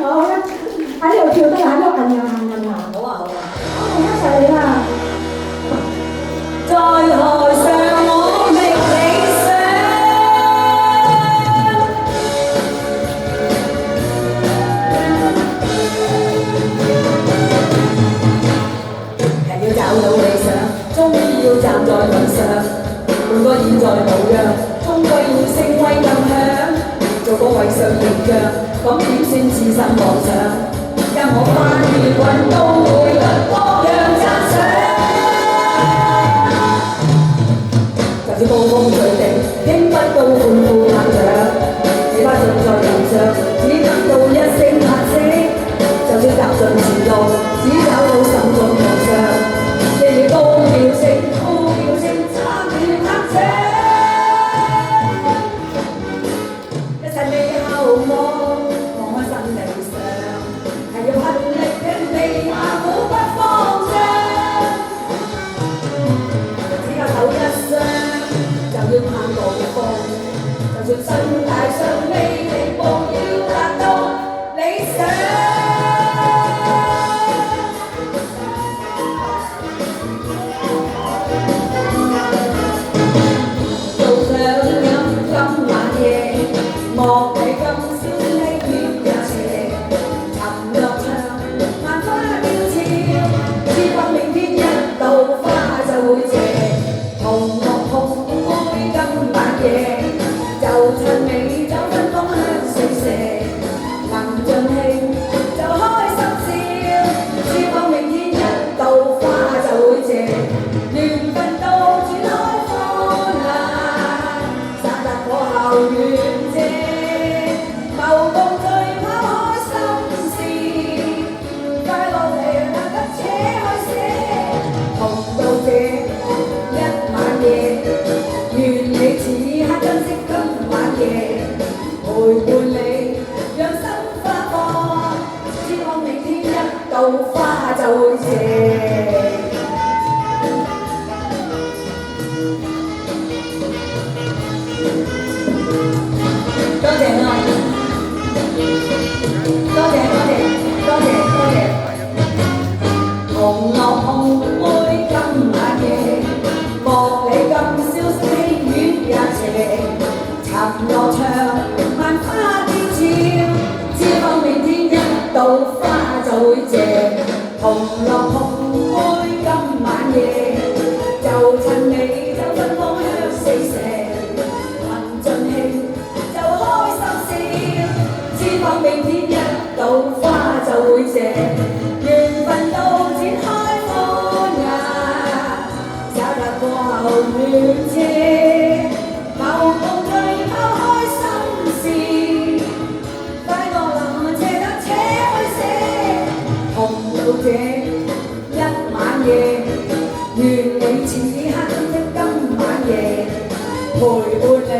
好啦，喺呢度跳得啦，喺度摁啊！好啊好啊，我哋一齊嚟啦！在台上我覓理想，人要找到理想，終於要站在台上，換個現在模樣，終歸要聲威更響，做個為上形象，咁點算自身妄想？任我翻越滾都會得多樣讚賞。就算高峰最頂，聽不到歡呼拍掌，你不盡在路上，只得到一聲嘆息。就算踏盡前路，只找到心中夢想，日夜高叫聲，參與拍掌。一切美好夢，望開新理想，係要奮力拼命，下苦不慌張。只有手一雙，就要攀過一峰，就算身帶傷未地步，要達到理想。莫理今宵的月也斜，沉落場，萬花凋謝，只盼明天一到花就會謝。同樂碰杯今晚夜，就趁美酒芬芳香四射，能盡興就開心笑，只盼明天一到花就會謝。緣分到轉開歡顏，灑達過後願謝。願你此刻珍惜今晚夜，陪伴你，讓心花放，只盼明天一到花就會謝。多謝啊！多謝多謝多謝多謝，同樂碰杯今晚夜，莫理今宵星月也斜，沉落場萬花凋謝，只盼明天一到花就會謝。同樂碰杯今晚夜，就趁美酒芬芳香四射，能盡興就開心笑，只盼明天一到花就會謝。緣分到展開歡顏，灑達過後願謝，謀共聚拋開心事，快樂能借得且去寫。同到這一晚夜，願你此刻珍惜今晚夜，陪伴你。